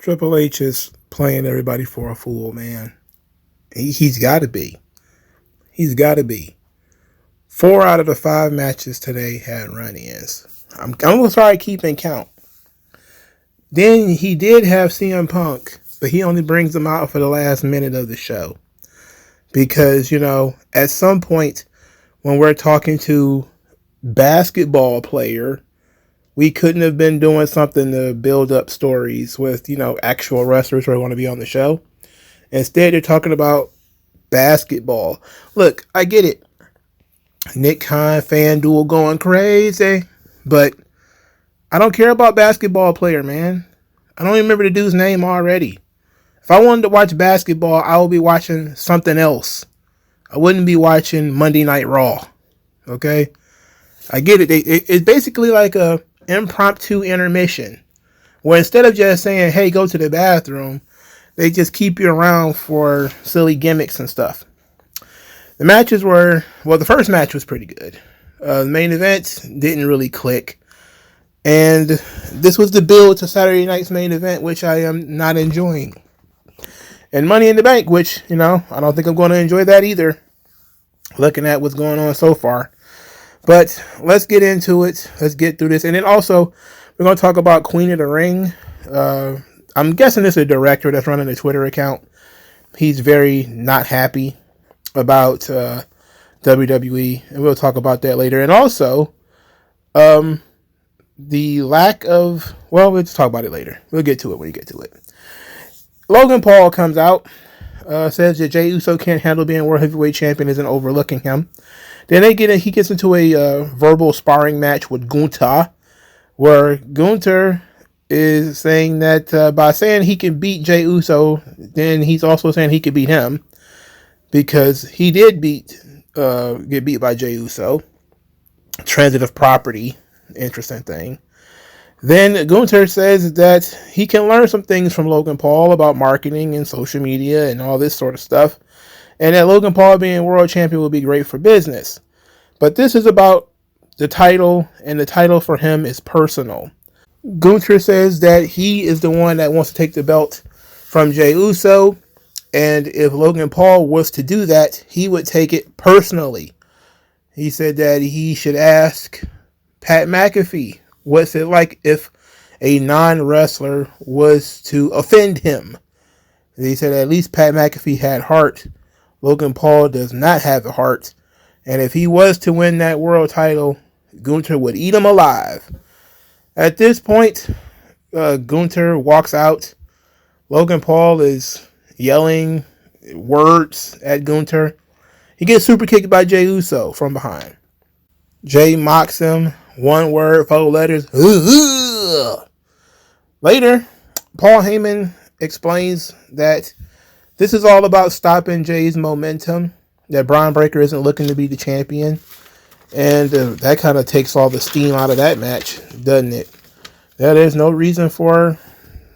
Triple H is playing everybody for a fool, man. He's got to be. He's got to be. 4 out of the 5 matches today had run-ins. I'm going to start keeping count. Then he did have CM Punk, but he only brings him out for the last minute of the show. Because, at some point when we're talking to basketball player, we couldn't have been doing something to build up stories with, actual wrestlers who are going to be on the show. Instead, they're talking about basketball. Look, I get it. Nick Khan, FanDuel going crazy. But I don't care about basketball player, man. I don't even remember the dude's name already. If I wanted to watch basketball, I would be watching something else. I wouldn't be watching Monday Night Raw. Okay? I get it. It's basically like a impromptu intermission, where instead of just saying, hey, go to the bathroom, they just keep you around for silly gimmicks and stuff. The matches were, the first match was pretty good. The main event didn't really click. And this was the build to Saturday night's main event, which I am not enjoying. And Money in the Bank, which, I don't think I'm going to enjoy that either, looking at what's going on so far. But let's get into it. Let's get through this. And then also, we're going to talk about Queen of the Ring. I'm guessing this is a director that's running a Twitter account. He's very not happy about WWE. And we'll talk about that later. And also, the lack of... Well, we'll just talk about it later. We'll get to it when we get to it. Logan Paul comes out. Says that Jey Uso can't handle being World Heavyweight Champion, isn't overlooking him. Then he gets into a verbal sparring match with Gunther, where Gunther is saying that by saying he can beat Jey Uso, then he's also saying he can beat him, because he did get beat by Jey Uso. Transitive property, interesting thing. Then Gunther says that he can learn some things from Logan Paul about marketing and social media and all this sort of stuff. And that Logan Paul being world champion will be great for business. But this is about the title, and the title for him is personal. Gunther says that he is the one that wants to take the belt from Jey Uso. And if Logan Paul was to do that, he would take it personally. He said that he should ask Pat McAfee, what's it like if a non-wrestler was to offend him? He said at least Pat McAfee had heart. Logan Paul does not have a heart. And if he was to win that world title, Gunther would eat him alive. At this point, Gunther walks out. Logan Paul is yelling words at Gunther. He gets super kicked by Jey Uso from behind. Jey mocks him. 1 word, 4 letters. Later, Paul Heyman explains that this is all about stopping Jey's momentum, that Braun Breaker isn't looking to be the champion. And that kind of takes all the steam out of that match, doesn't it? There's no reason for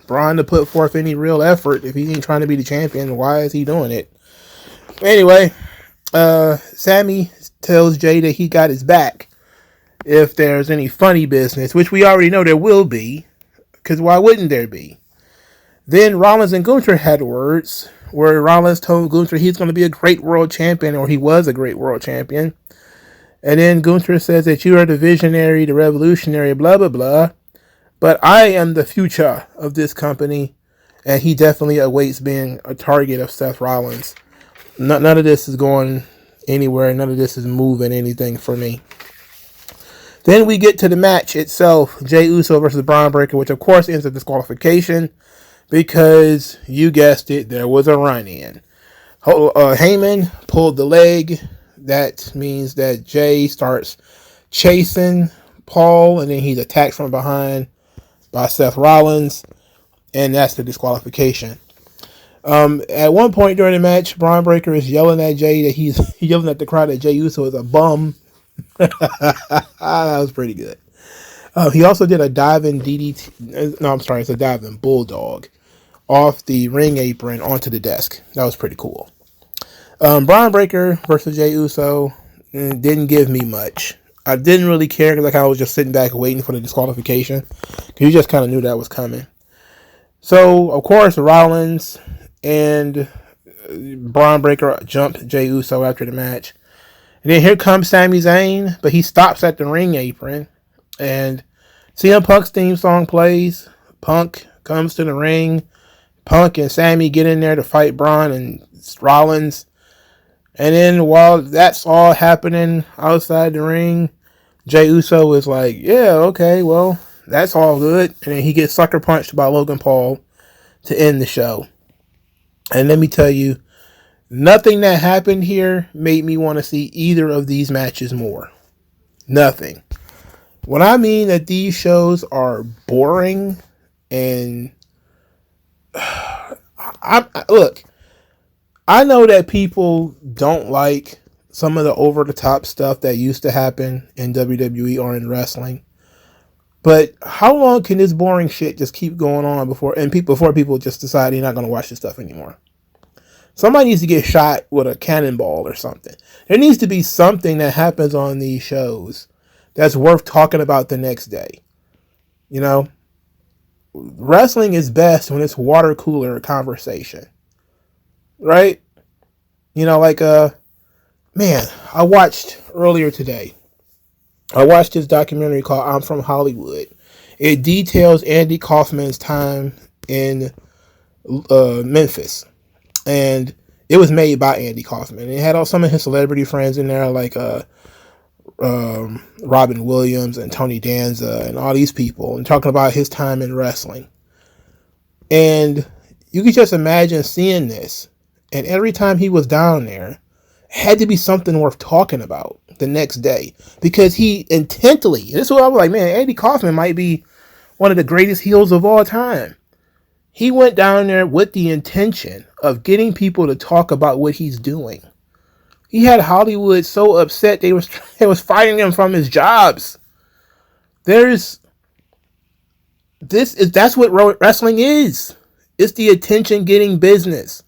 Braun to put forth any real effort if he ain't trying to be the champion. Why is he doing it? Anyway, Sammy tells Jey that he got his back if there's any funny business, which we already know there will be, because why wouldn't there be? Then Rollins and Gunther had words where Rollins told Gunther he's going to be a great world champion, or he was a great world champion. And then Gunther says that you are the visionary, the revolutionary, blah, blah, blah. But I am the future of this company, and he definitely awaits being a target of Seth Rollins. None of this is going anywhere. None of this is moving anything for me. Then we get to the match itself, Jey Uso versus Braun Breaker, which of course ends in disqualification because, you guessed it, there was a run-in. Heyman pulled the leg. That means that Jey starts chasing Paul, and then he's attacked from behind by Seth Rollins, and that's the disqualification. At one point during the match, Braun Breaker is yelling at Jey that he's yelling at the crowd that Jey Uso is a bum. That was pretty good. He also did a diving DDT. No, I'm sorry, it's a diving bulldog off the ring apron onto the desk. That was pretty cool. Braun Breaker versus Jey Uso didn't give me much. I didn't really care because I was just sitting back waiting for the disqualification, because you just kind of knew that was coming. So, of course, Rollins and Braun Breaker jumped Jey Uso after the match. And then here comes Sami Zayn, but he stops at the ring apron. And CM Punk's theme song plays. Punk comes to the ring. Punk and Sami get in there to fight Braun and Rollins. And then while that's all happening outside the ring, Jey Uso is like, yeah, okay, well, that's all good. And then he gets sucker punched by Logan Paul to end the show. And let me tell you, nothing that happened here made me want to see either of these matches more. Nothing. When I mean that these shows are boring and look, I know that people don't like some of the over-the-top stuff that used to happen in WWE or in wrestling. But how long can this boring shit just keep going on before people just decide they're not going to watch this stuff anymore? Somebody needs to get shot with a cannonball or something. There needs to be something that happens on these shows that's worth talking about the next day. You know? Wrestling is best when it's water cooler conversation. Right? You know, like, man, I watched earlier today. I watched this documentary called I'm From Hollywood. It details Andy Kaufman's time in Memphis. And it was made by Andy Kaufman. And it had all some of his celebrity friends in there, like Robin Williams and Tony Danza and all these people, and talking about his time in wrestling. And you could just imagine seeing this. And every time he was down there, it had to be something worth talking about the next day. Because he intently, this is what I was like, man, Andy Kaufman might be one of the greatest heels of all time. He went down there with the intention of getting people to talk about what he's doing. He had Hollywood so upset they was firing him from his jobs. That's what wrestling is. It's the attention-getting business.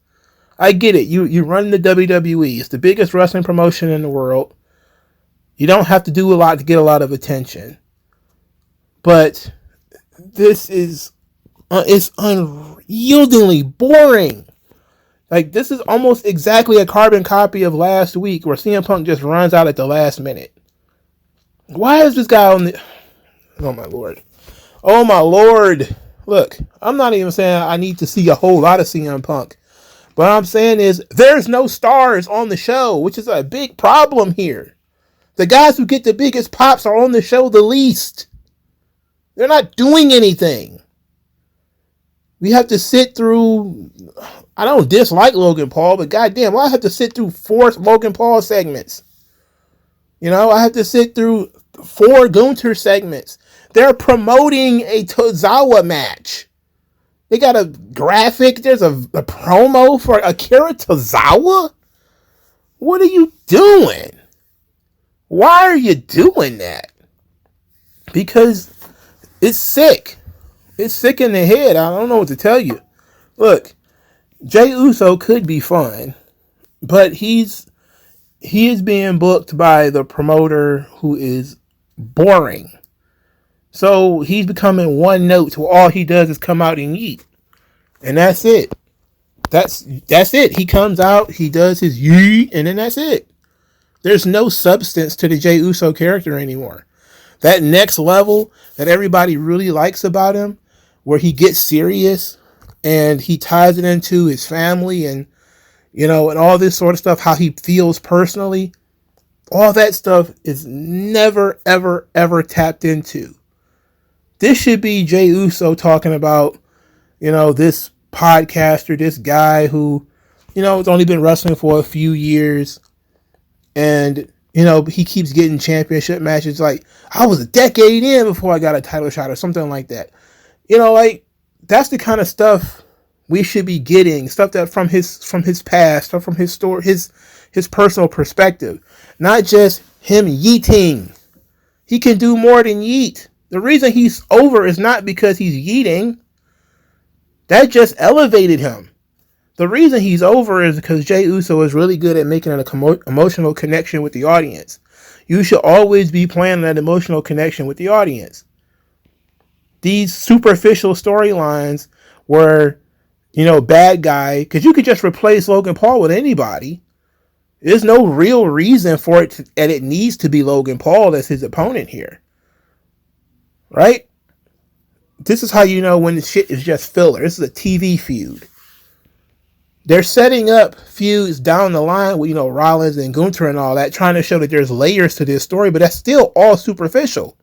I get it. You run the WWE. It's the biggest wrestling promotion in the world. You don't have to do a lot to get a lot of attention. But this is it's unyieldingly boring. Like, this is almost exactly a carbon copy of last week where CM Punk just runs out at the last minute. Why is this guy on the... Oh, my Lord. Oh, my Lord. Look, I'm not even saying I need to see a whole lot of CM Punk. What I'm saying is there's no stars on the show, which is a big problem here. The guys who get the biggest pops are on the show the least. They're not doing anything. We have to sit through... I don't dislike Logan Paul, but goddamn, why I have to sit through 4 Logan Paul segments? You know, I have to sit through 4 Gunther segments. They're promoting a Tozawa match. They got a graphic. There's a promo for Akira Tozawa? What are you doing? Why are you doing that? Because it's sick. It's sick in the head. I don't know what to tell you. Look, Jey Uso could be fun, but he is being booked by the promoter who is boring. So he's becoming one note where all he does is come out and eat. And that's it. That's it. He comes out, he does his yeet, and then that's it. There's no substance to the Jey Uso character anymore. That next level that everybody really likes about him, where he gets serious and he ties it into his family and, you know, and all this sort of stuff, how he feels personally, all that stuff is never, ever, ever tapped into. This should be Jey Uso talking about, you know, this podcaster, this guy who, you know, has only been wrestling for a few years. And, you know, he keeps getting championship matches. Like, I was a decade in before I got a title shot or something like that. You know, like, that's the kind of stuff we should be getting. Stuff that from his past, stuff from his story, his personal perspective. Not just him yeeting. He can do more than yeet. The reason he's over is not because he's yeeting. That just elevated him. The reason he's over is because Jey Uso is really good at making an emotional connection with the audience. You should always be playing that emotional connection with the audience. These superficial storylines where, bad guy, because you could just replace Logan Paul with anybody. There's no real reason for it, and it needs to be Logan Paul as his opponent here. Right? This is how you know when the shit is just filler. This is a TV feud. They're setting up feuds down the line with, Rollins and Gunther and all that, trying to show that there's layers to this story, but that's still all superficial.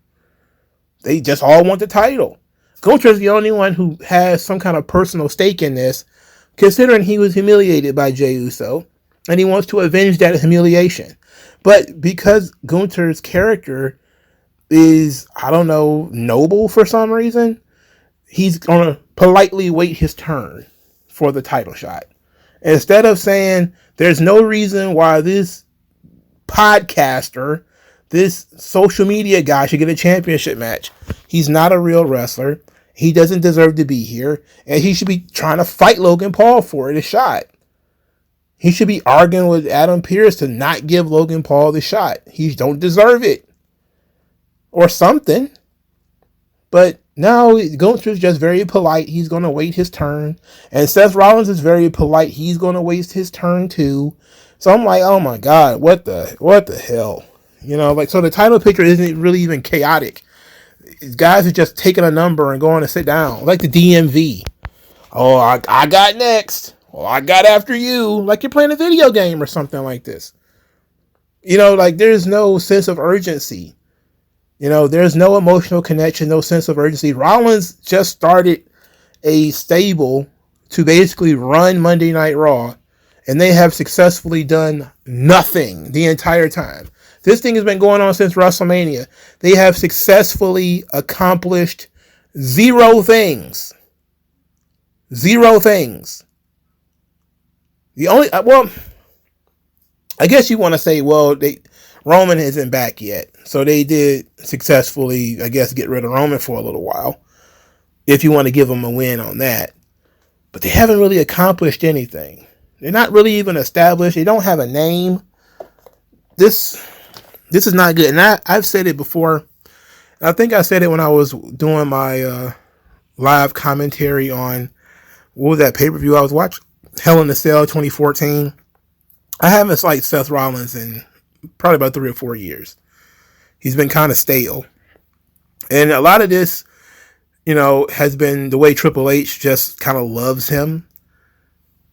They just all want the title. Gunther's the only one who has some kind of personal stake in this, considering he was humiliated by Jey Uso, and he wants to avenge that humiliation. But because Gunther's character is, noble for some reason, he's going to politely wait his turn for the title shot. Instead of saying there's no reason why this podcaster, this social media guy should get a championship match. He's not a real wrestler. He doesn't deserve to be here. And he should be trying to fight Logan Paul for the shot. He should be arguing with Adam Pearce to not give Logan Paul the shot. He don't deserve it. Or something. But now Gunther's just very polite. He's going to wait his turn. And Seth Rollins is very polite. He's going to wait his turn too. So I'm like, oh my God, what the hell? So the title picture isn't really even chaotic. Guys are just taking a number and going to sit down. Like the DMV. Oh, I got next. Oh, I got after you. Like you're playing a video game or something like this. There's no sense of urgency. There's no emotional connection, no sense of urgency. Rollins just started a stable to basically run Monday Night Raw, and they have successfully done nothing the entire time. This thing has been going on since WrestleMania. They have successfully accomplished zero things. Zero things. I guess you want to say, Roman isn't back yet. So they did successfully, I guess, get rid of Roman for a little while. If you want to give them a win on that. But they haven't really accomplished anything. They're not really even established. They don't have a name. This is not good. And I've said it before. I think I said it when I was doing my live commentary on, what was that pay-per-view I was watching? Hell in a Cell 2014. I haven't liked Seth Rollins in probably about 3 or 4 years. He's been kind of stale. And a lot of this, has been the way Triple H just kind of loves him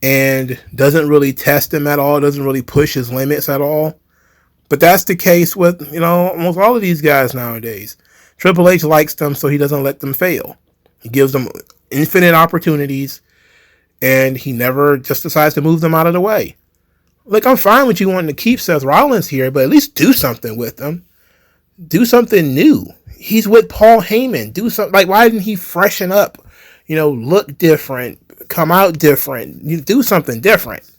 and doesn't really test him at all, doesn't really push his limits at all. But that's the case with, almost all of these guys nowadays. Triple H likes them, so he doesn't let them fail. He gives them infinite opportunities, and he never just decides to move them out of the way. Look, I'm fine with you wanting to keep Seth Rollins here, but at least do something with him. Do something new. He's with Paul Heyman. Do something. Like, why didn't he freshen up? Look different. Come out different. You do something different.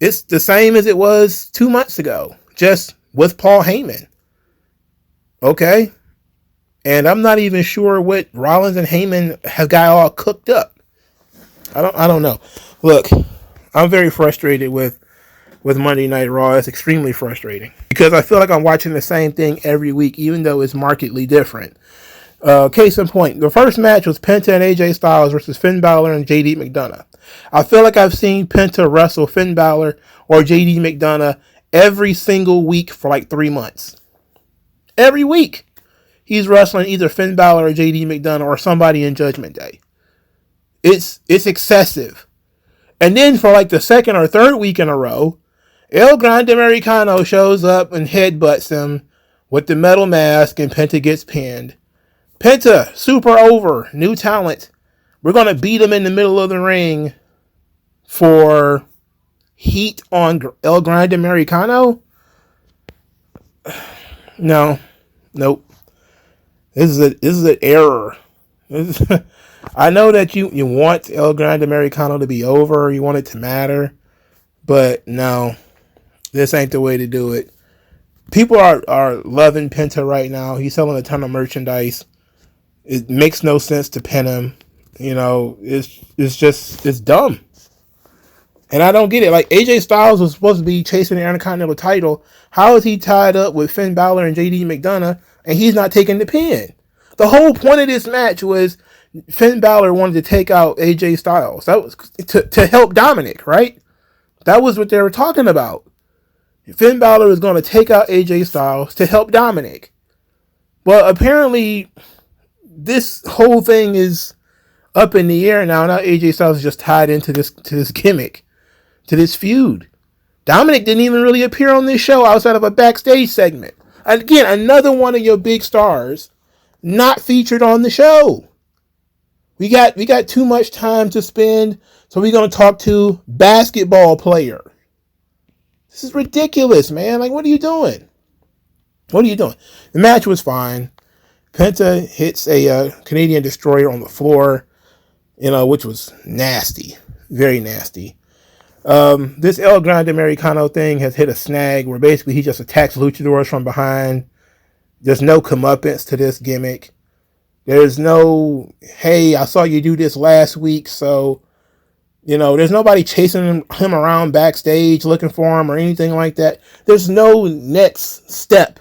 It's the same as it was 2 months ago, just with Paul Heyman. Okay? And I'm not even sure what Rollins and Heyman have got all cooked up. I don't know. Look, I'm very frustrated with Monday Night Raw. It's extremely frustrating because I feel like I'm watching the same thing every week, even though it's markedly different. Case in point, the first match was Penta and AJ Styles versus Finn Balor and JD McDonough. I feel like I've seen Penta wrestle Finn Balor or JD McDonough every single week for like 3 months. Every week, he's wrestling either Finn Balor or JD McDonough or somebody in Judgment Day. It's excessive. And then for like the second or third week in a row, El Grande Americano shows up and headbutts him with the metal mask, and Penta gets pinned. Penta, super over, new talent. We're going to beat him in the middle of the ring for heat on El Grande Americano? No. Nope. This is an error. I know that you want El Grande Americano to be over, you want it to matter, but no, this ain't the way to do it. People are loving Penta right now. He's selling a ton of merchandise. It makes no sense to pin him. It's dumb. And I don't get it. Like, AJ Styles was supposed to be chasing the Intercontinental title. How is he tied up with Finn Balor and JD McDonough and he's not taking the pin? The whole point of this match was Finn Balor wanted to take out AJ Styles. That was to help Dominic, right? That was what they were talking about. Finn Balor was going to take out AJ Styles to help Dominic. Well, apparently, this whole thing is up in the air now. Now AJ Styles is just tied into this gimmick, to this feud. Dominic didn't even really appear on this show outside of a backstage segment. Again, another one of your big stars not featured on the show. We got too much time to spend, so we're going to talk to basketball player. This is ridiculous, man. Like, what are you doing? What are you doing? The match was fine. Penta hits a Canadian Destroyer on the floor, which was nasty. Very nasty. This El Grande Americano thing has hit a snag where basically he just attacks luchadors from behind. There's no comeuppance to this gimmick. There's no, hey, I saw you do this last week, so, there's nobody chasing him around backstage looking for him or anything like that. There's no next step.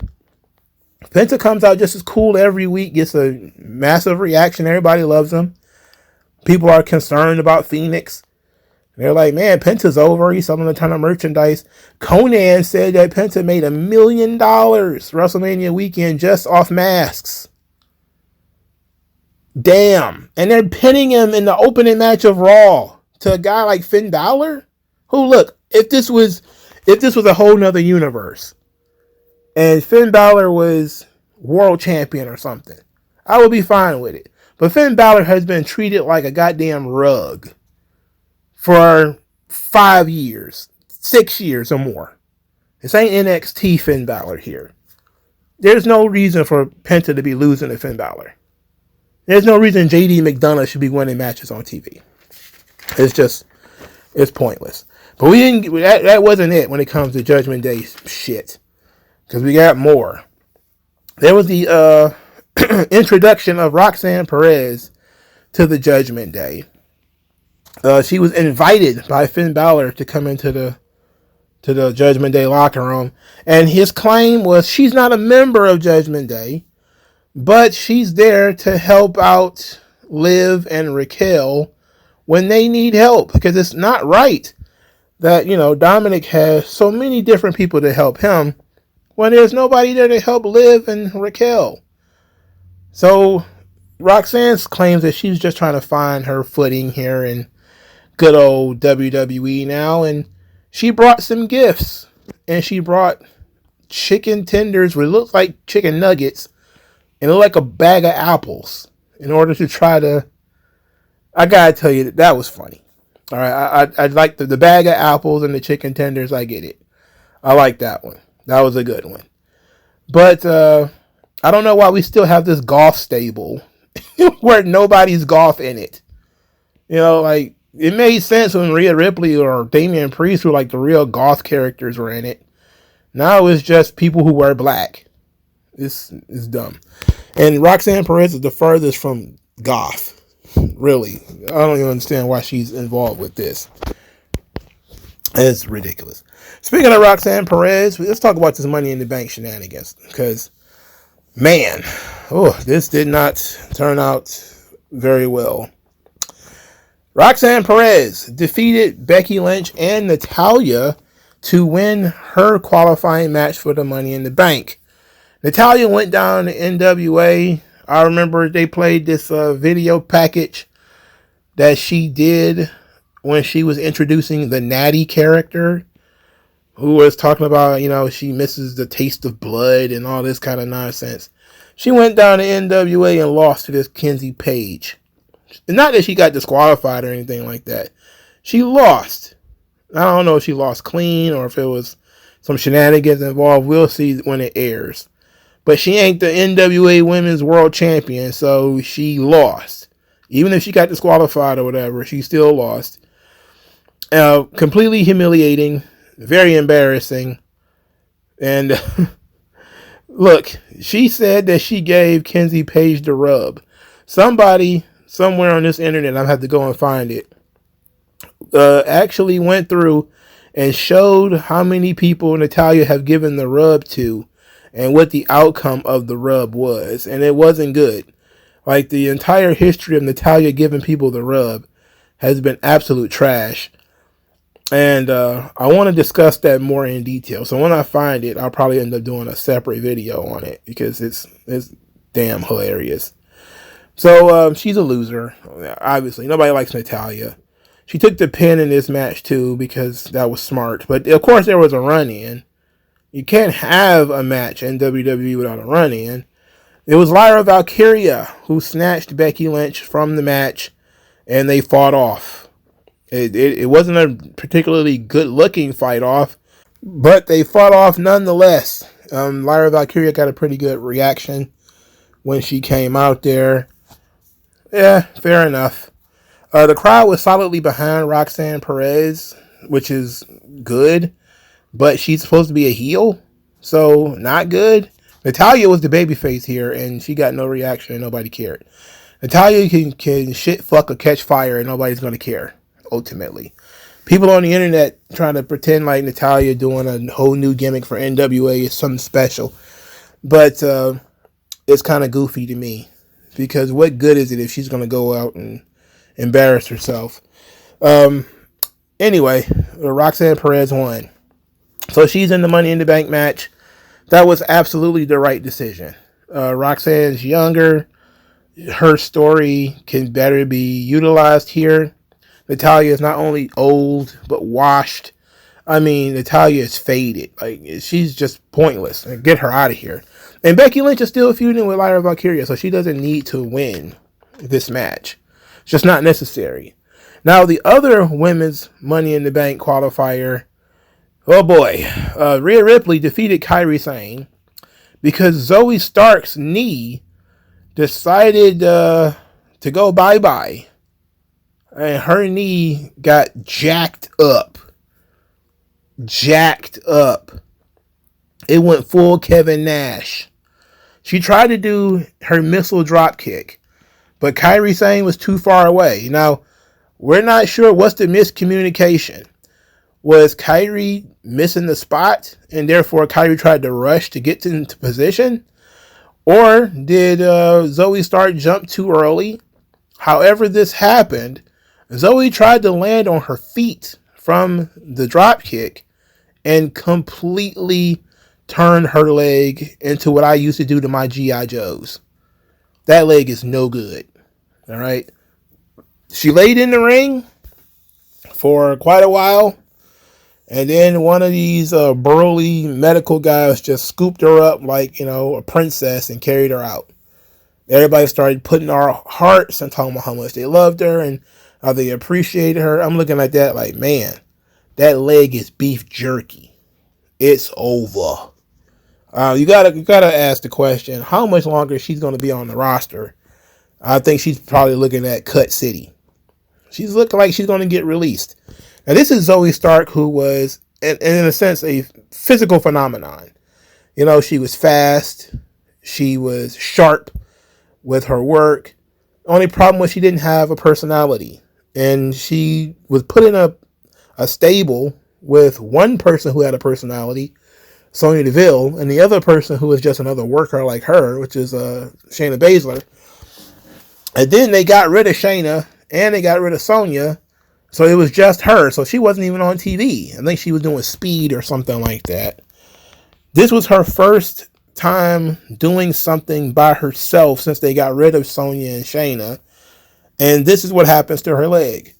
Penta comes out just as cool every week, gets a massive reaction. Everybody loves him. People are concerned about Phoenix. They're like, man, Penta's over. He's selling a ton of merchandise. Conan said that Penta made $1 million WrestleMania weekend just off masks. Damn. And they're pinning him in the opening match of Raw to a guy like Finn Balor, who, look, if this was a whole nother universe and Finn Balor was world champion or something, I would be fine with it. But Finn Balor has been treated like a goddamn rug for 5 years, 6 years or more. This ain't NXT Finn Balor here. There's no reason for Penta to be losing to Finn Balor. There's no reason JD McDonough should be winning matches on TV. It's pointless. But we didn't. That wasn't it when it comes to Judgment Day shit. Because we got more. There was the introduction of Roxanne Perez to the Judgment Day. She was invited by Finn Balor to come into the Judgment Day locker room, and his claim was she's not a member of Judgment Day, but she's there to help out Liv and Raquel when they need help, because it's not right that, Dominic has so many different people to help him when there's nobody there to help Liv and Raquel. So Roxanne claims that she's just trying to find her footing here in good old WWE now, and she brought some gifts, and she brought chicken tenders, what looks like chicken nuggets, and it looked like a bag of apples, in order to try to, I gotta tell you, that was funny. All right, I like the bag of apples and the chicken tenders, I get it. I like that one. That was a good one. But I don't know why we still have this golf stable where nobody's golf in it. It made sense when Rhea Ripley or Damian Priest, who like the real goth characters, were in it. Now it's just people who wear black. It's dumb. And Roxanne Perez is the furthest from goth. Really. I don't even understand why she's involved with this. It's ridiculous. Speaking of Roxanne Perez, let's talk about this Money in the Bank shenanigans. Because, man, this did not turn out very well. Roxanne Perez defeated Becky Lynch and Natalya to win her qualifying match for the Money in the Bank. Natalya went down to NWA. I remember they played this video package that she did when she was introducing the Natty character, who was talking about, she misses the taste of blood and all this kind of nonsense. She went down to NWA and lost to this Kenzie Page. Not that she got disqualified or anything like that. She lost. I don't know if she lost clean or if it was some shenanigans involved. We'll see when it airs. But she ain't the NWA Women's World Champion, so she lost. Even if she got disqualified or whatever, she still lost. Completely humiliating. Very embarrassing. And look, she said that she gave Kenzie Page the rub. Somebody somewhere on this internet, I'll have to go and find it, actually went through and showed how many people Natalya have given the rub to and what the outcome of the rub was. And it wasn't good. Like, the entire history of Natalya giving people the rub has been absolute trash. And I want to discuss that more in detail. So when I find it, I'll probably end up doing a separate video on it because it's damn hilarious. So she's a loser. Obviously, nobody likes Natalya. She took the pin in this match too because that was smart. But of course, there was a run-in. You can't have a match in WWE without a run-in. It was Lyra Valkyria who snatched Becky Lynch from the match, and they fought off. It wasn't a particularly good-looking fight-off, but they fought off nonetheless. Lyra Valkyria got a pretty good reaction when she came out there. Yeah, fair enough. The crowd was solidly behind Roxanne Perez, which is good, but she's supposed to be a heel, so not good. Natalya was the babyface here, and she got no reaction, and nobody cared. Natalya can shit, fuck, or catch fire, and nobody's going to care, ultimately. People on the internet trying to pretend like Natalya doing a whole new gimmick for NWA is something special, but it's kind of goofy to me, because what good is it if she's going to go out and embarrass herself? Anyway, Roxanne Perez won. So she's in the Money in the Bank match. That was absolutely the right decision. Roxanne's younger. Her story can better be utilized here. Natalya is not only old, but washed. I mean, Natalya is faded. Like, she's just pointless. Get her out of here. And Becky Lynch is still feuding with Lyra Valkyria, so she doesn't need to win this match. It's just not necessary. Now, the other women's Money in the Bank qualifier, oh boy, Rhea Ripley defeated Kairi Sane because Zoe Stark's knee decided to go bye-bye. And her knee got jacked up. Jacked up. It went full Kevin Nash. She tried to do her missile drop kick, but Kairi Sane was too far away. Now, we're not sure what's the miscommunication. Was Kairi missing the spot, and therefore Kairi tried to rush to get into position? Or did Zoe Stark jump too early? However this happened, Zoe tried to land on her feet from the drop kick and completely turned her leg into what I used to do to my G.I. Joes. That leg is no good. All right. She laid in the ring for quite a while. And then one of these burly medical guys just scooped her up like, a princess and carried her out. Everybody started putting our hearts and talking about how much they loved her and how they appreciated her. I'm looking at that like, man, that leg is beef jerky. It's over. You gotta ask the question, how much longer she's going to be on the roster? I think she's probably looking at Cut City. She's looking like she's going to get released. Now, this is Zoe Stark, who was, in a sense, a physical phenomenon. She was fast. She was sharp with her work. Only problem was she didn't have a personality. And she was put in a stable with one person who had a personality, Sonya Deville, and the other person who was just another worker like her, which is Shayna Baszler. And then they got rid of Shayna, and they got rid of Sonya, so it was just her. So she wasn't even on TV. I think she was doing Speed or something like that. This was her first time doing something by herself since they got rid of Sonya and Shayna. And this is what happens to her leg.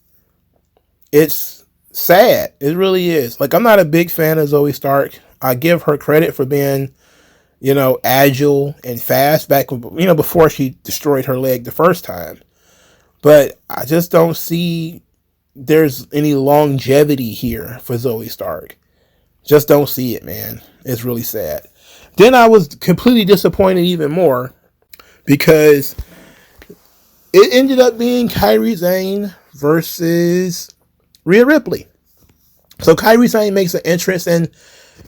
It's sad. It really is. Like, I'm not a big fan of Zoe Stark. I give her credit for being, agile and fast back, before she destroyed her leg the first time. But I just don't see there's any longevity here for Zoe Stark. Just don't see it, man. It's really sad. Then I was completely disappointed even more because it ended up being Kairi Sane versus Rhea Ripley. So Kairi Sane makes an entrance, and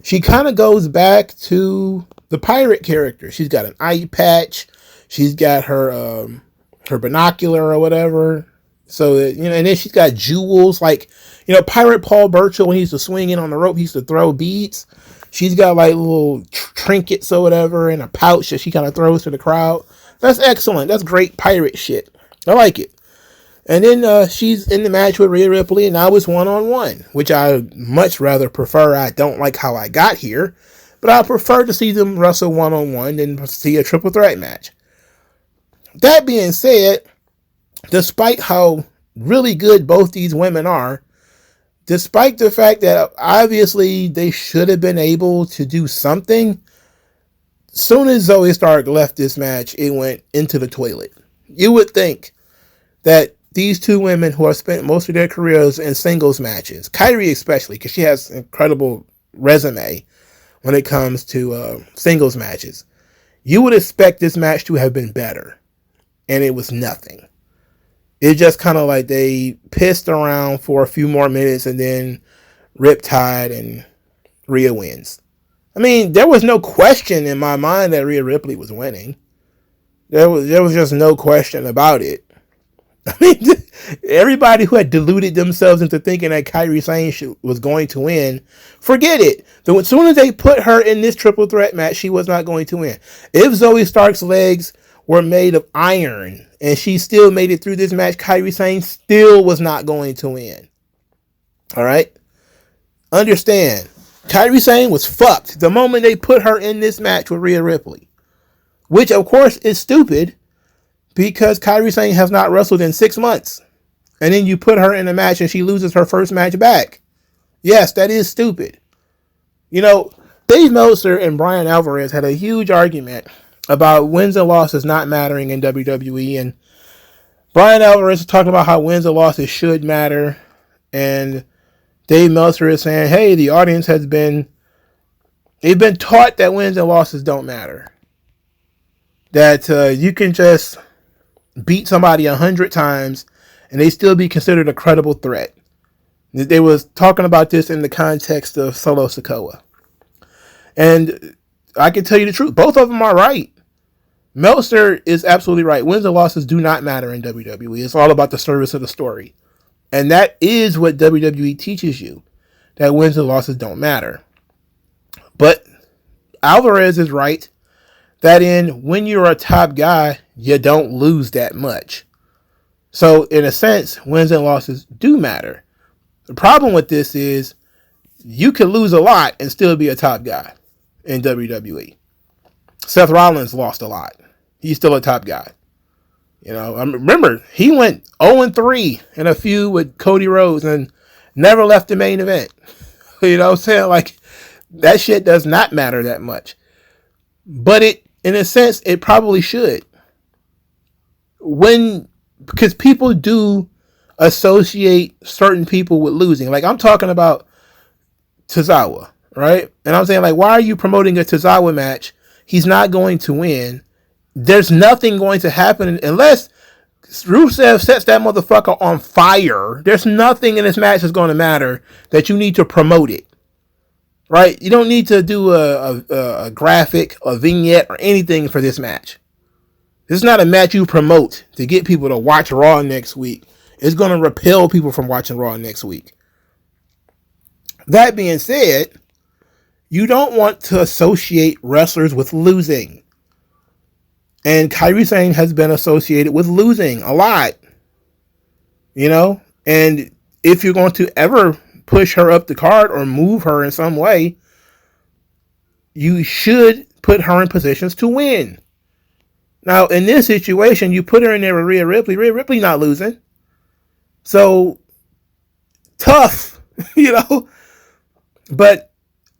she kind of goes back to the pirate character. She's got an eye patch. She's got her binocular or whatever. So, and then she's got jewels. Like, Pirate Paul Burchill, when he used to swing in on the rope, he used to throw beads. She's got like little trinkets or whatever in a pouch that she kind of throws to the crowd. That's excellent. That's great pirate shit. I like it. And then she's in the match with Rhea Ripley, and now it's one-on-one, which I much rather prefer. I don't like how I got here, but I prefer to see them wrestle one-on-one than see a triple threat match. That being said, despite how really good both these women are, despite the fact that obviously they should have been able to do something, soon as Zoe Stark left this match, it went into the toilet. You would think that these two women who have spent most of their careers in singles matches, Kyrie especially, because she has an incredible resume when it comes to singles matches, you would expect this match to have been better. And it was nothing. It just kind of like they pissed around for a few more minutes and then Riptide and Rhea wins. I mean, there was no question in my mind that Rhea Ripley was winning. There was just no question about it. I mean, everybody who had deluded themselves into thinking that Kairi Sane was going to win, forget it. As soon as they put her in this triple threat match, she was not going to win. If Zoe Stark's legs were made of iron and she still made it through this match, Kairi Sane still was not going to win. All right? Understand, Kairi Sane was fucked the moment they put her in this match with Rhea Ripley, which of course is stupid because Kairi Sane has not wrestled in 6 months. And then you put her in a match and she loses her first match back. Yes, that is stupid. You know, Dave Meltzer and Brian Alvarez had a huge argument about wins and losses not mattering in WWE. And Brian Alvarez is talking about how wins and losses should matter. And Dave Meltzer is saying, hey, the audience they've been taught that wins and losses don't matter. That you can just beat somebody 100 times and they still be considered a credible threat. They was talking about this in the context of Solo Sikoa. And I can tell you the truth. Both of them are right. Meltzer is absolutely right. Wins and losses do not matter in WWE. It's all about the service of the story. And that is what WWE teaches you. That wins and losses don't matter. But Alvarez is right. That when you're a top guy, you don't lose that much. So in a sense, wins and losses do matter. The problem with this is you can lose a lot and still be a top guy in WWE. Seth Rollins lost a lot. He's still a top guy. You know, I remember he went 0-3 in a feud with Cody Rhodes and never left the main event. You know what I'm saying? Like, that shit does not matter that much. But in a sense, it probably should. Because people do associate certain people with losing. Like, I'm talking about Tozawa, right? And I'm saying, like, why are you promoting a Tozawa match? He's not going to win. There's nothing going to happen unless Rusev sets that motherfucker on fire. There's nothing in this match that's going to matter that you need to promote it. Right? You don't need to do a graphic, a vignette, or anything for this match. This is not a match you promote to get people to watch Raw next week. It's going to repel people from watching Raw next week. That being said, you don't want to associate wrestlers with losing. And Kairi Sane has been associated with losing a lot. You know? And if you're going to ever push her up the card or move her in some way, you should put her in positions to win. Now, in this situation, you put her in there with Rhea Ripley. Rhea Ripley not losing. So, tough, you know? But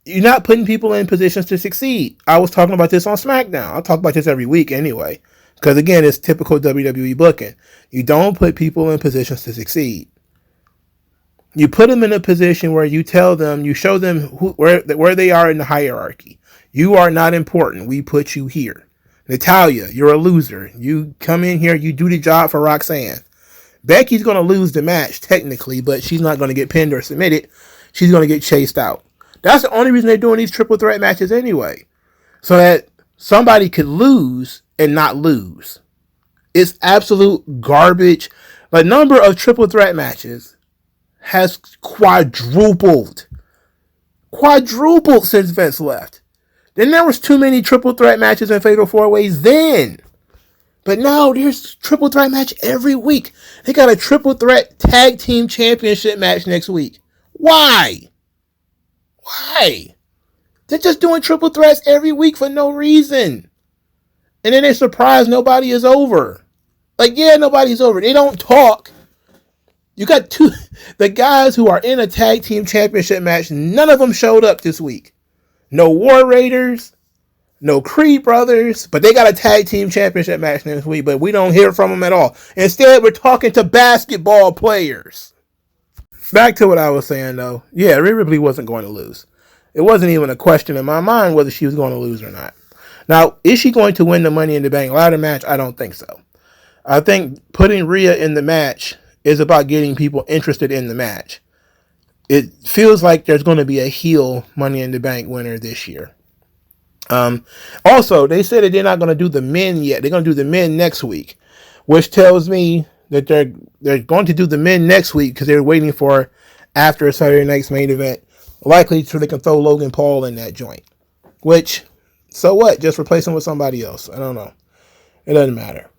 you're not putting people in positions to succeed. I was talking about this on SmackDown. I'll talk about this every week anyway. Because again, it's typical WWE booking. You don't put people in positions to succeed. You put them in a position where you tell them, you show them where they are in the hierarchy. You are not important. We put you here. Natalya, you're a loser. You come in here, you do the job for Roxanne. Becky's going to lose the match technically, but she's not going to get pinned or submitted. She's going to get chased out. That's the only reason they're doing these triple threat matches anyway. So that somebody could lose and not lose. It's absolute garbage. The number of triple threat matches has quadrupled since Vince left. Then there was too many triple threat matches and fatal four ways then. But no, there's triple threat match every week. They got a triple threat tag team championship match next week. Why? Why? They're just doing triple threats every week for no reason. And then they're surprised nobody is over. Like, yeah, nobody's over. They don't talk. You got the guys who are in a tag team championship match, none of them showed up this week. No War Raiders, no Creed Brothers, but they got a tag team championship match next week, but we don't hear from them at all. Instead, we're talking to basketball players. Back to what I was saying, though. Yeah, Rhea Ripley wasn't going to lose. It wasn't even a question in my mind whether she was going to lose or not. Now, is she going to win the Money in the Bank ladder match? I don't think so. I think putting Rhea in the match is about getting people interested in the match. It feels like there's going to be a heel Money in the Bank winner this year. Also, they said that they're not going to do the men yet. They're going to do the men next week, which tells me that they're going to do the men next week because they're waiting for after Saturday night's main event, likely so they can throw Logan Paul in that joint. Which, so what? Just replace him with somebody else. I don't know. It doesn't matter.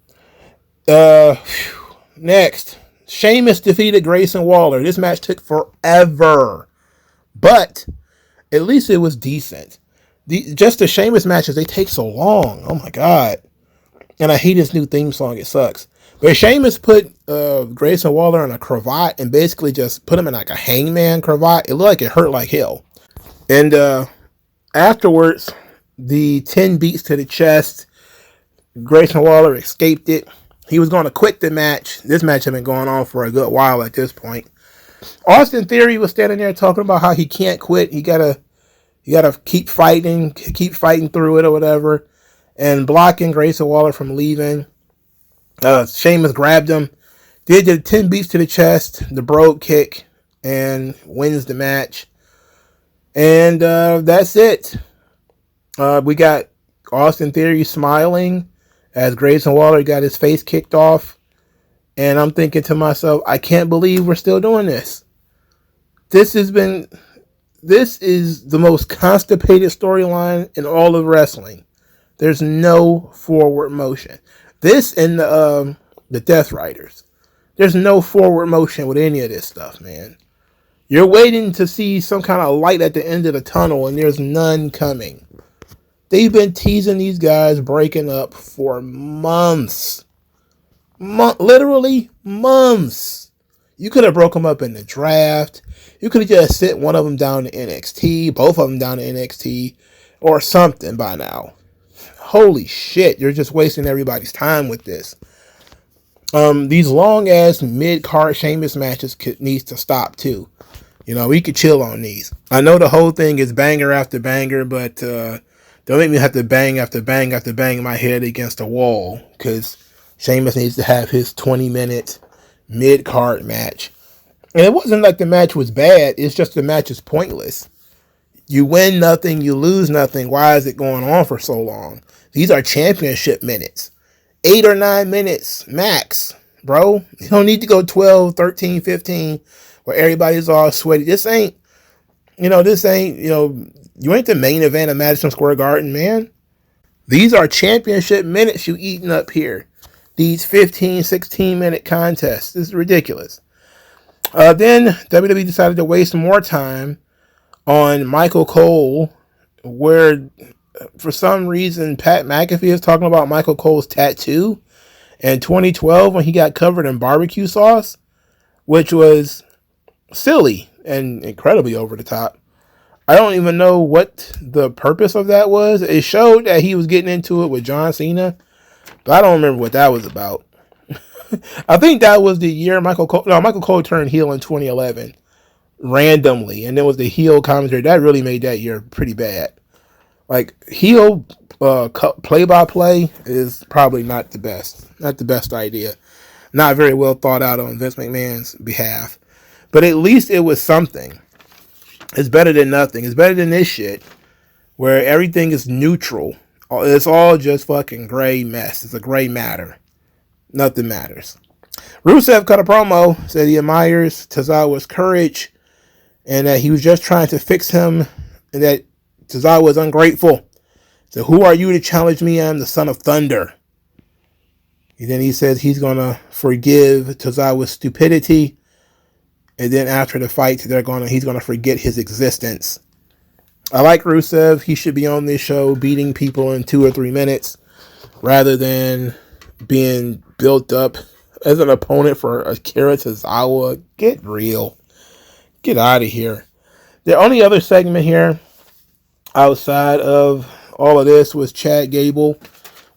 Next, Sheamus defeated Grayson Waller. This match took forever, but at least it was decent. Just the Sheamus matches, they take so long. Oh my God. And I hate his new theme song. It sucks. But Sheamus put Grayson Waller in a cravat and basically just put him in like a hangman cravat. It looked like it hurt like hell. And afterwards, the 10 beats to the chest, Grayson Waller escaped it. He was going to quit the match. This match had been going on for a good while at this point. Austin Theory was standing there talking about how he can't quit. You gotta keep fighting through it or whatever, and blocking Grayson Waller from leaving. Sheamus grabbed him, did the 10 beats to the chest, the brogue kick, and wins the match. And that's it. We got Austin Theory smiling as Grayson Waller got his face kicked off. And I'm thinking to myself, I can't believe we're still doing this. This is the most constipated storyline in all of wrestling. There's no forward motion. This and the Death Riders. There's no forward motion with any of this stuff, man. You're waiting to see some kind of light at the end of the tunnel, and there's none coming. They've been teasing these guys breaking up for months. Literally months. You could have broke them up in the draft. You could have just sent one of them down to NXT, both of them down to NXT, or something by now. Holy shit, you're just wasting everybody's time with this. These long-ass mid-card Sheamus matches needs to stop, too. You know, we could chill on these. I know the whole thing is banger after banger, but don't make me have to bang after bang after bang my head against a wall, because Sheamus needs to have his 20-minute mid-card match. And it wasn't like the match was bad. It's just the match is pointless. You win nothing, you lose nothing. Why is it going on for so long? These are championship minutes. 8 or 9 minutes max, bro. You don't need to go 12, 13, 15 where everybody's all sweaty. You ain't the main event of Madison Square Garden, man. These are championship minutes you eating up here. These 15, 16-minute contests. This is ridiculous. Then WWE decided to waste more time on Michael Cole, where for some reason Pat McAfee is talking about Michael Cole's tattoo in 2012 when he got covered in barbecue sauce, which was silly and incredibly over the top. I don't even know what the purpose of that was. It showed that he was getting into it with John Cena, but I don't remember what that was about. I think that was the year Michael Cole turned heel in 2011 randomly, and then was the heel commentary. That really made that year pretty bad. Like, heel play-by-play is probably not the best idea. Not very well thought out on Vince McMahon's behalf. But at least it was something. It's better than nothing. It's better than this shit where everything is neutral. It's all just fucking gray mess. It's a gray matter. Nothing matters. Rusev cut a promo, said he admires Tozawa's courage and that he was just trying to fix him and that Tozawa is ungrateful. So who are you to challenge me? I am the son of thunder. Then he says he's going to forgive Tozawa's stupidity. And then after the fight, he's going to forget his existence. I like Rusev. He should be on this show beating people in 2 or 3 minutes rather than being built up as an opponent for Akira Tozawa. Get real. Get out of here. The only other segment here outside of all of this was Chad Gable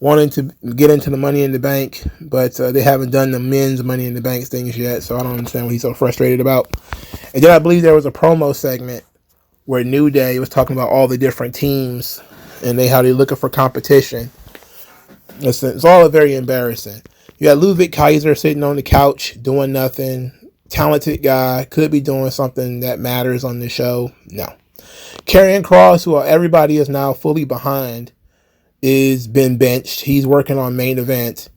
wanting to get into the Money in the Bank, but they haven't done the men's Money in the Bank things yet, so I don't understand what he's so frustrated about. And then I believe there was a promo segment where New Day was talking about all the different teams and how they're looking for competition. It's all very embarrassing. You got Ludwig Kaiser sitting on the couch doing nothing. Talented guy, could be doing something that matters on the show. No. Karrion Kross, who everybody is now fully behind, is been benched. He's working on main event.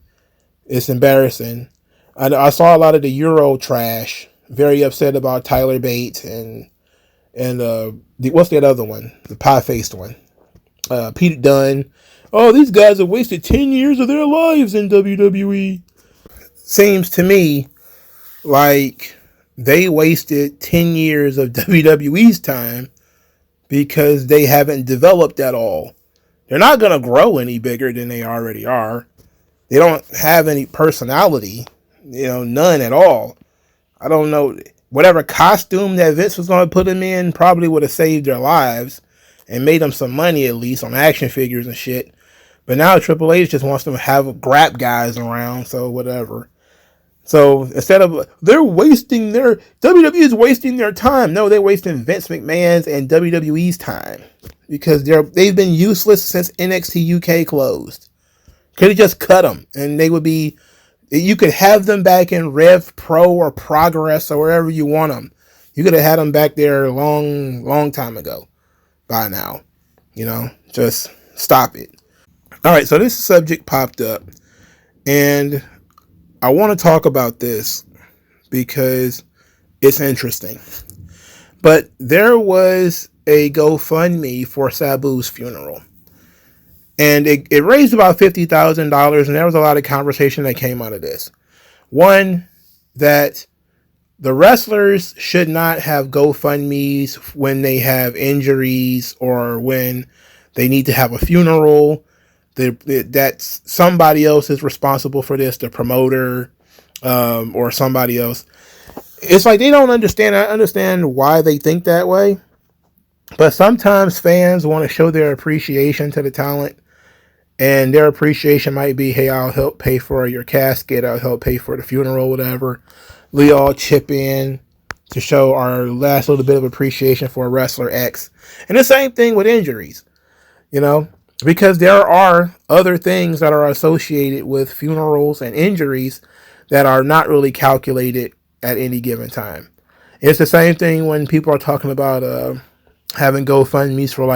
It's embarrassing. I saw a lot of the Euro trash. Very upset about Tyler Bate and what's that other one? The pie-faced one. Pete Dunne. Oh, these guys have wasted 10 years of their lives in WWE. Seems to me like they wasted 10 years of WWE's time because they haven't developed at all. They're not going to grow any bigger than they already are. They don't have any personality, none at all. I don't know. Whatever costume that Vince was going to put them in probably would have saved their lives and made them some money at least on action figures and shit. But now Triple H just wants them to have grab guys around, so whatever. So instead of, WWE is wasting their time. No, they're wasting Vince McMahon's and WWE's time because they've been useless since NXT UK closed. Could have just cut them and they would be, you could have them back in Rev Pro or Progress or wherever you want them. You could have had them back there a long time ago by now. Just stop it. All right, so this subject popped up and I want to talk about this because it's interesting. But there was a GoFundMe for Sabu's funeral. And it raised about $50,000, and there was a lot of conversation that came out of this. One, that the wrestlers should not have GoFundMes when they have injuries or when they need to have a funeral. That somebody else is responsible for this, the promoter or somebody else. It's like they don't understand. I understand why they think that way. But sometimes fans want to show their appreciation to the talent. And their appreciation might be, hey, I'll help pay for your casket. I'll help pay for the funeral, whatever. We all chip in to show our last little bit of appreciation for wrestler X. And the same thing with injuries, because there are other things that are associated with funerals and injuries that are not really calculated at any given time. It's the same thing when people are talking about having GoFundMes for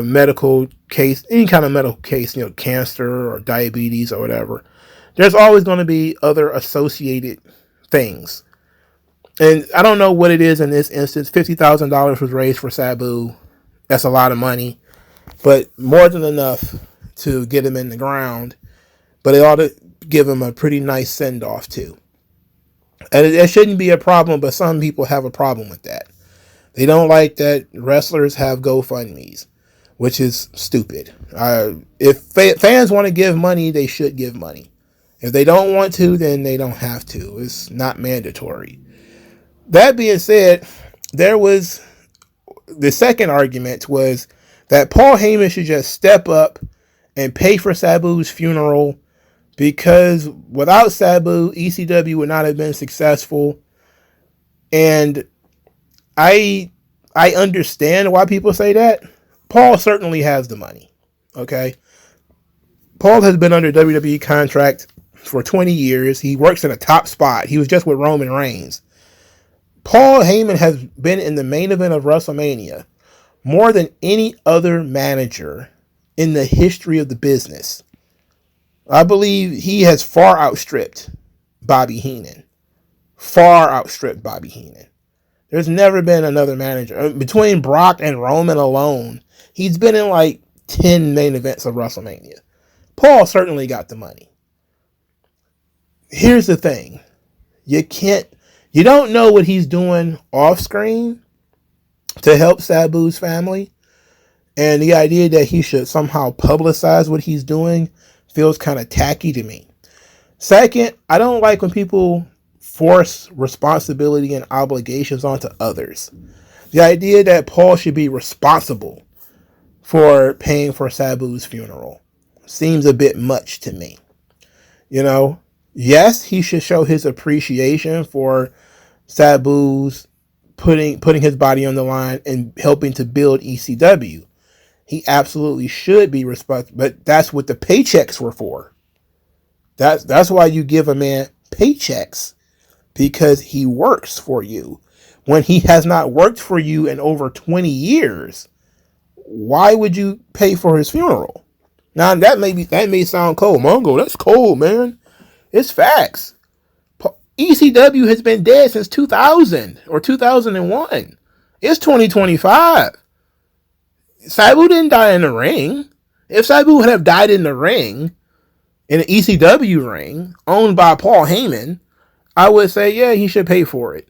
medical case, any kind of medical case, cancer or diabetes or whatever. There's always going to be other associated things. And I don't know what it is in this instance. $50,000 was raised for Sabu. That's a lot of money, but more than enough to get him in the ground. But they ought to give him a pretty nice send-off too. And it shouldn't be a problem, but some people have a problem with that. They don't like that wrestlers have GoFundMes, which is stupid. If fans want to give money, they should give money. If they don't want to, then they don't have to. It's not mandatory. That being said, there was the second argument was that Paul Heyman should just step up and pay for Sabu's funeral because without Sabu, ECW would not have been successful. And I understand why people say that. Paul certainly has the money. Okay. Paul has been under WWE contract for 20 years. He works in a top spot. He was just with Roman Reigns. Paul Heyman has been in the main event of WrestleMania more than any other manager in the history of the business. I believe he has far outstripped Bobby Heenan. Far outstripped Bobby Heenan. There's never been another manager. Between Brock and Roman alone, he's been in 10 main events of WrestleMania. Paul certainly got the money. here's the thing. You don't know what he's doing off screen to help Sabu's family. And the idea that he should somehow publicize what he's doing feels kind of tacky to me. Second, I don't like when people force responsibility and obligations onto others. The idea that Paul should be responsible for paying for Sabu's funeral seems a bit much to me. Yes, he should show his appreciation for Sabu's putting his body on the line and helping to build ECW. He absolutely should be responsible, but that's what the paychecks were for. That's why you give a man paychecks, because he works for you. When he has not worked for you in over 20 years, why would you pay for his funeral? Now that may sound cold. Mongo, that's cold, man. It's facts. ECW has been dead since 2000 or 2001. It's 2025. Sabu didn't die in the ring. If Sabu would have died in the ring, in an ECW ring, owned by Paul Heyman, I would say, yeah, he should pay for it.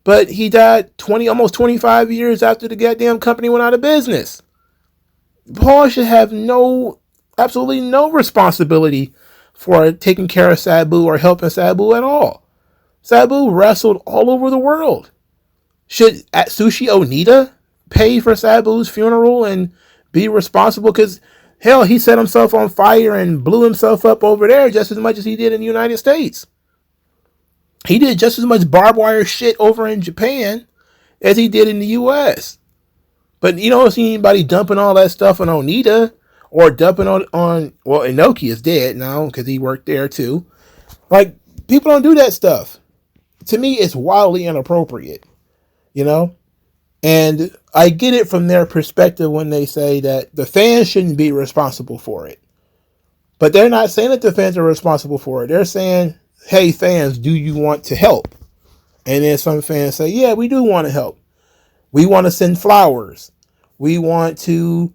But he died almost 25 years after the goddamn company went out of business. Paul should have absolutely no responsibility for taking care of Sabu or helping Sabu at all. Sabu wrestled all over the world. Should Atsushi Onita pay for Sabu's funeral and be responsible? Because, hell, he set himself on fire and blew himself up over there just as much as he did in the United States. He did just as much barbed wire shit over in Japan as he did in the U.S. But you don't see anybody dumping all that stuff on Onita or dumping on Inoki is dead now because he worked there too. Like, people don't do that stuff. To me, it's wildly inappropriate, And I get it from their perspective when they say that the fans shouldn't be responsible for it. But they're not saying that the fans are responsible for it. They're saying, hey, fans, do you want to help? And then some fans say, yeah, we do want to help. We want to send flowers. We want to,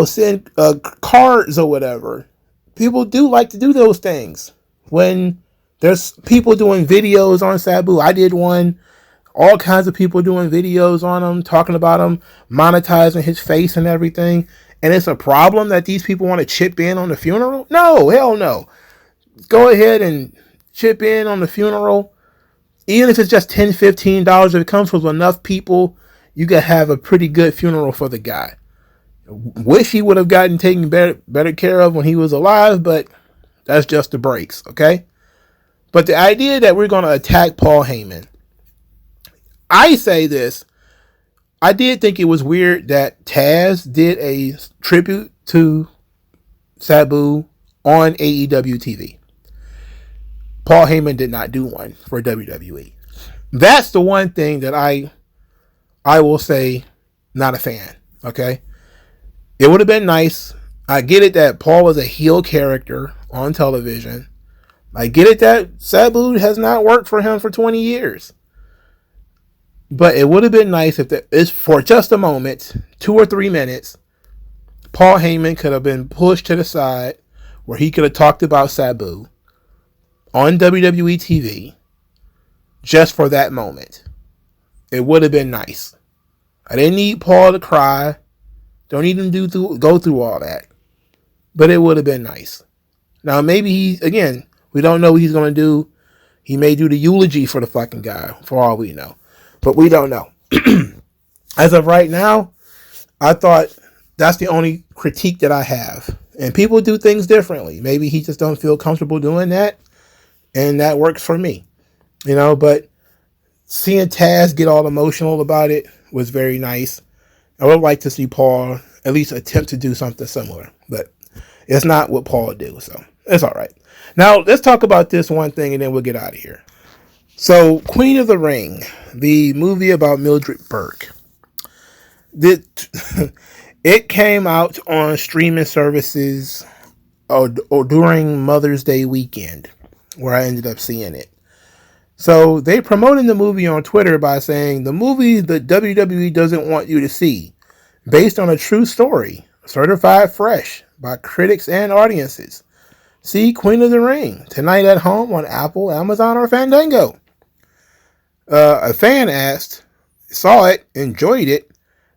send cards or whatever. People do like to do those things. When there's people doing videos on Sabu. I did one. All kinds of people doing videos on him, talking about him, monetizing his face and everything. And it's a problem that these people want to chip in on the funeral? No, hell no. Go ahead and chip in on the funeral. Even if it's just $10, $15, if it comes with enough people, you can have a pretty good funeral for the guy. Wish he would have gotten taken better care of when he was alive, but that's just the breaks, okay? But the idea that we're going to attack Paul Heyman, I say this, I did think it was weird that Taz did a tribute to Sabu on AEW TV. Paul Heyman did not do one for WWE. That's the one thing that I will say not a fan, okay? It would have been nice. I get it that Paul was a heel character on television. I get it that Sabu has not worked for him for 20 years. But it would have been nice if it's for just a moment, 2 or 3 minutes, Paul Heyman could have been pushed to the side where he could have talked about Sabu on WWE TV just for that moment. It would have been nice. I didn't need Paul to cry. Don't need him to go through all that. But it would have been nice. Now, maybe we don't know what he's going to do. He may do the eulogy for the fucking guy, for all we know. But we don't know. As of right now, I thought that's the only critique that I have. And people do things differently. Maybe he just don't feel comfortable doing that. And that works for me. But seeing Taz get all emotional about it was very nice. I would like to see Paul at least attempt to do something similar. But it's not what Paul do, so it's all right. Now, let's talk about this one thing and then we'll get out of here. So, Queen of the Ring, the movie about Mildred Burke. It came out on streaming services during Mother's Day weekend, where I ended up seeing it. So, they promoted the movie on Twitter by saying, the movie that WWE doesn't want you to see, based on a true story, certified fresh by critics and audiences, See Queen of the Ring tonight at home on Apple, Amazon, or Fandango. A fan asked, saw it, enjoyed it.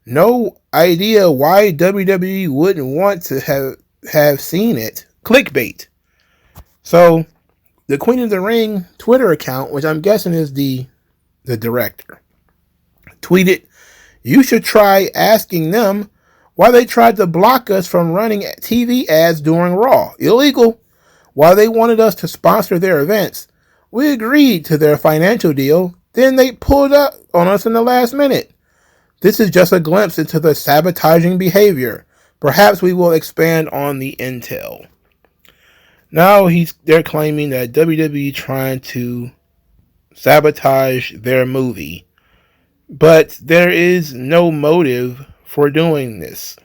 No idea why WWE wouldn't want to have seen it. Clickbait. So the Queen of the Ring Twitter account, which I'm guessing is the director, tweeted, "You should try asking them why they tried to block us from running TV ads during Raw. Illegal. While they wanted us to sponsor their events, we agreed to their financial deal. Then they pulled up on us in the last minute. This is just a glimpse into the sabotaging behavior. Perhaps we will expand on the intel." Now they're claiming that WWE trying to sabotage their movie, but there is no motive for doing this.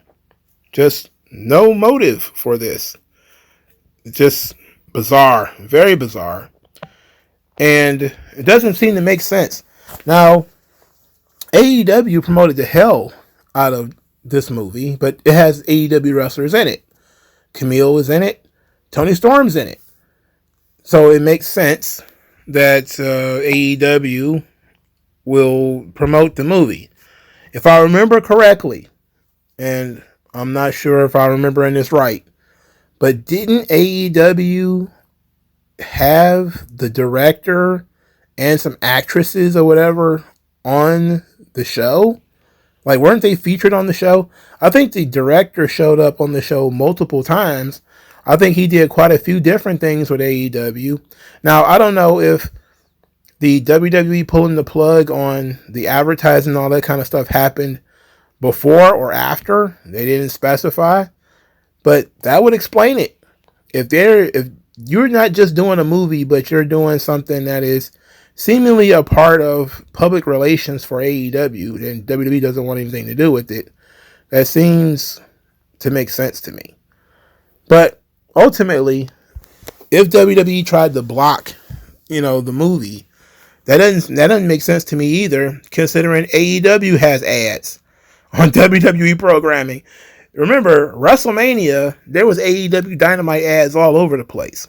Just no motive for this. It's just bizarre, very bizarre, and it doesn't seem to make sense. Now, AEW promoted the hell out of this movie, but it has AEW wrestlers in it. Camille is in it. Tony Storm's in it. So it makes sense that AEW will promote the movie. If I remember correctly, and I'm not sure if I'm remembering this right, but didn't AEW have the director and some actresses or whatever on the show? Like, weren't they featured on the show? I think the director showed up on the show multiple times. I think he did quite a few different things with AEW. Now, I don't know if the WWE pulling the plug on the advertising and all that kind of stuff happened before or after. They didn't specify, but that would explain it. If you're not just doing a movie, but you're doing something that is seemingly a part of public relations for AEW, then WWE doesn't want anything to do with it. That seems to make sense to me. But ultimately, if WWE tried to block, the movie, that doesn't make sense to me either, considering AEW has ads on WWE programming. Remember, WrestleMania, there was AEW Dynamite ads all over the place.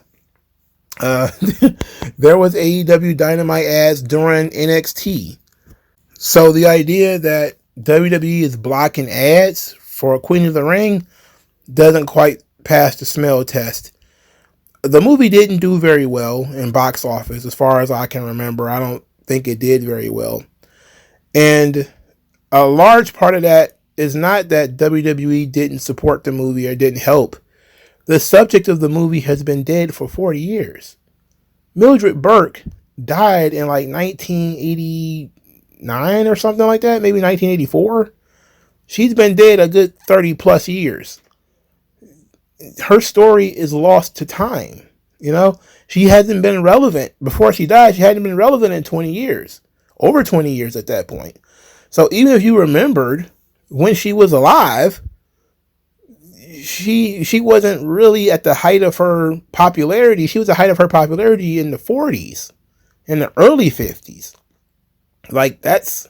There was AEW Dynamite ads during NXT. So the idea that WWE is blocking ads for Queen of the Ring doesn't quite pass the smell test. The movie didn't do very well in box office, as far as I can remember. I don't think it did very well. And a large part of that is not that WWE didn't support the movie or didn't help. The subject of the movie has been dead for 40 years. Mildred Burke died in like 1989 or something like that, maybe 1984. She's been dead a good 30 plus years. Her story is lost to time. She hasn't been relevant. Before she died, she hadn't been relevant in 20 years. Over 20 years at that point. So even if you remembered when she was alive, she wasn't really at the height of her popularity. She was at the height of her popularity in the 40s, in the early 50s. Like, that's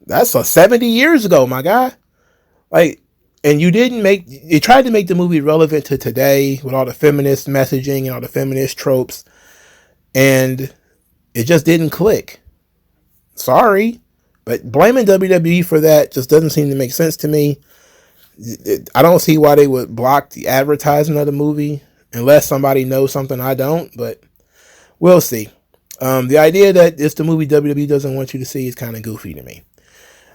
70 years ago, my guy. Like, and you tried to make the movie relevant to today with all the feminist messaging and all the feminist tropes, and it just didn't click. Sorry, but blaming WWE for that just doesn't seem to make sense to me. I don't see why they would block the advertising of the movie unless somebody knows something I don't, but we'll see. The idea that it's the movie WWE doesn't want you to see is kind of goofy to me.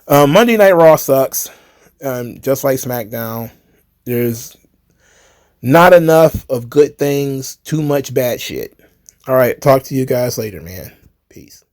Monday Night Raw sucks. Just like SmackDown, there's not enough of good things, too much bad shit. All right, talk to you guys later, man. Peace.